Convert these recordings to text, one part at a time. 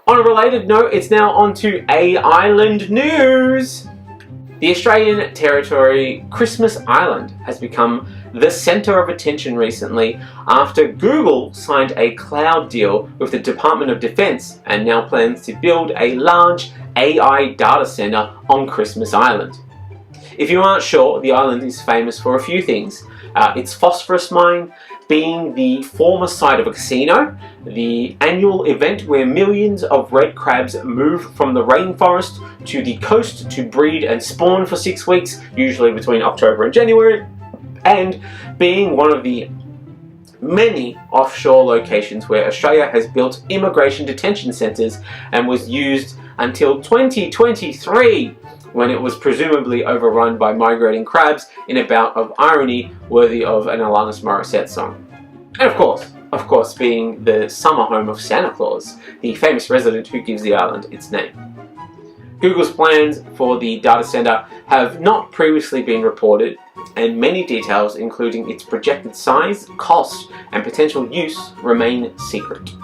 On a related note, it's now on to A-Island news. The Australian territory Christmas Island has become the centre of attention recently after Google signed a cloud deal with the Department of Defence and now plans to build a large AI data centre on Christmas Island. If you aren't sure, the island is famous for a few things. Its phosphorus mine, being the former site of a casino, the annual event where millions of red crabs move from the rainforest to the coast to breed and spawn for 6 weeks, usually between October and January, and being one of the many offshore locations where Australia has built immigration detention centres and was used until 2023, when it was presumably overrun by migrating crabs in a bout of irony worthy of an Alanis Morissette song. And of course, being the summer home of Santa Claus, the famous resident who gives the island its name. Google's plans for the data centre have not previously been reported, and many details, including its projected size, cost, and potential use, remain secret.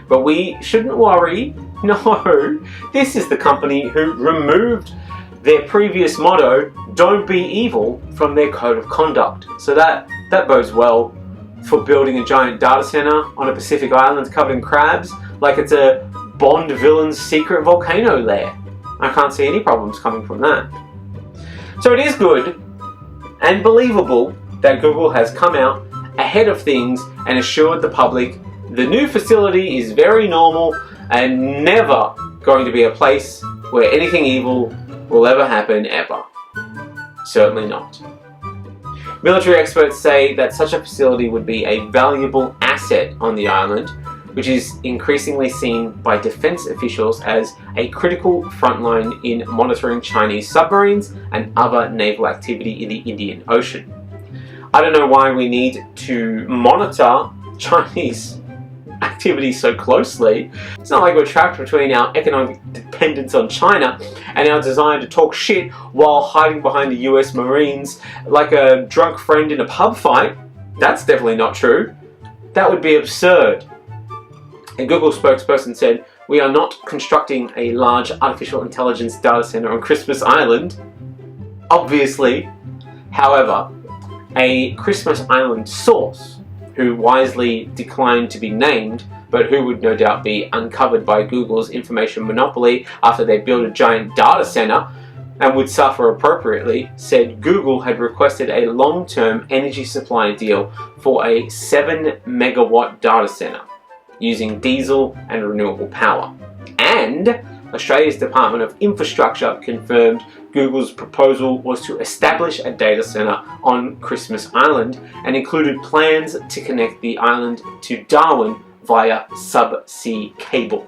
But we shouldn't worry. No, this is the company who removed their previous motto, "Don't be evil," from their code of conduct. So that bodes well for building a giant data center on a Pacific island covered in crabs, like it's a Bond villain's secret volcano lair. I can't see any problems coming from that. So it is good and believable that Google has come out ahead of things and assured the public the new facility is very normal and never going to be a place where anything evil will ever happen, ever. Certainly not. Military experts say that such a facility would be a valuable asset on the island, which is increasingly seen by defense officials as a critical frontline in monitoring Chinese submarines and other naval activity in the Indian Ocean. I don't know why we need to monitor Chinese activity so closely. It's not like we're trapped between our economic dependence on China and our desire to talk shit while hiding behind the US Marines like a drunk friend in a pub fight. That's definitely not true. That would be absurd. A Google spokesperson said, "We are not constructing a large artificial intelligence data center on Christmas Island." Obviously. However, a Christmas Island source, who wisely declined to be named, but who would no doubt be uncovered by Google's information monopoly after they build a giant data center and would suffer appropriately, said Google had requested a long-term energy supply deal for a 7 megawatt data center using diesel and renewable power. And Australia's Department of Infrastructure confirmed Google's proposal was to establish a data center on Christmas Island and included plans to connect the island to Darwin via subsea cable.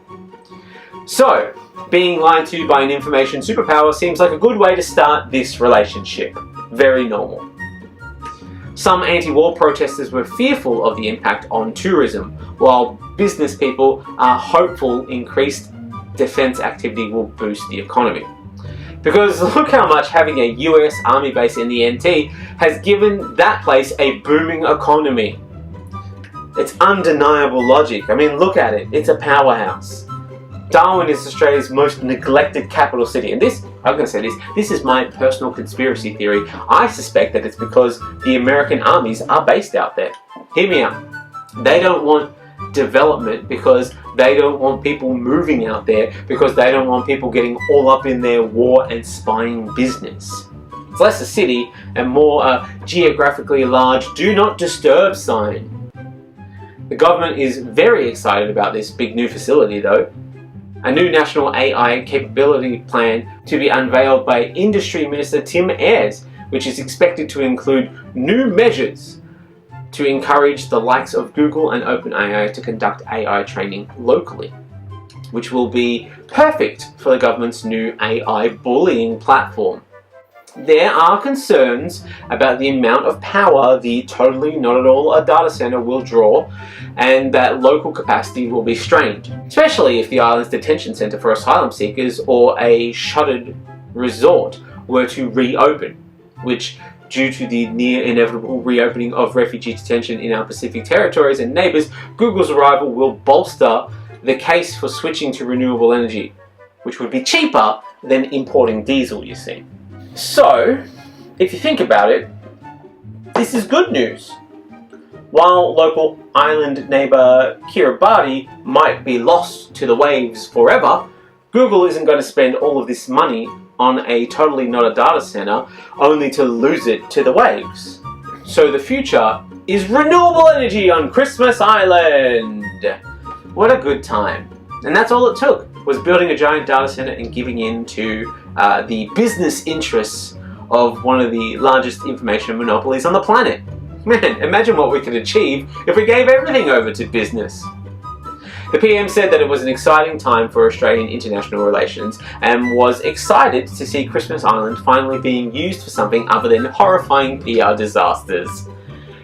So, being lied to by an information superpower seems like a good way to start this relationship. Very normal. Some anti-war protesters were fearful of the impact on tourism, while business people are hopeful increased defense activity will boost the economy. Because look how much having a US Army base in the NT has given that place a booming economy. It's undeniable logic. I mean, look at it. It's a powerhouse. Darwin is Australia's most neglected capital city. And this is my personal conspiracy theory. I suspect that it's because the American armies are based out there. Hear me out. They don't want development because they don't want people moving out there, because they don't want people getting all up in their war and spying business. It's less a city and more a geographically large do not disturb sign. The government is very excited about this big new facility though. A new national AI capability plan to be unveiled by Industry Minister Tim Ayres, which is expected to include new measures to encourage the likes of Google and OpenAI to conduct AI training locally, which will be perfect for the government's new AI bullying platform. There are concerns about the amount of power the totally not at all a data center will draw, and that local capacity will be strained, especially if the island's detention center for asylum seekers or a shuttered resort were to reopen, which, due to the near inevitable reopening of refugee detention in our Pacific territories and neighbours, Google's arrival will bolster the case for switching to renewable energy, which would be cheaper than importing diesel, you see. So, if you think about it, this is good news. While local island neighbour Kiribati might be lost to the waves forever, Google isn't going to spend all of this money on a totally not a data centre only to lose it to the waves. So the future is renewable energy on Christmas Island! What a good time. And that's all it took, was building a giant data centre and giving in to the business interests of one of the largest information monopolies on the planet. Man, imagine what we could achieve if we gave everything over to business. The PM said that it was an exciting time for Australian international relations and was excited to see Christmas Island finally being used for something other than horrifying PR disasters.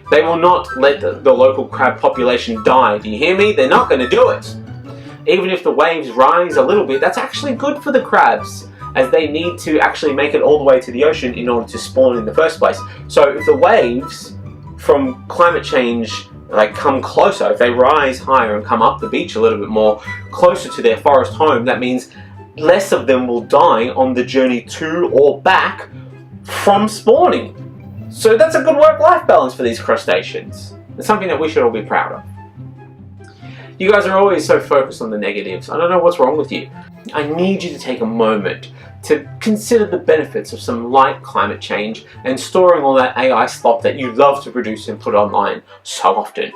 They will not let the local crab population die, do you hear me? They're not going to do it. Even if the waves rise a little bit, that's actually good for the crabs, as they need to actually make it all the way to the ocean in order to spawn in the first place. So if the waves from climate change come closer, if they rise higher and come up the beach a little bit more, closer to their forest home, that means less of them will die on the journey to or back from spawning. So that's a good work-life balance for these crustaceans. It's something that we should all be proud of. You guys are always so focused on the negatives. I don't know what's wrong with you. I need you to take a moment to consider the benefits of some light climate change and storing all that AI slop that you love to produce and put online so often.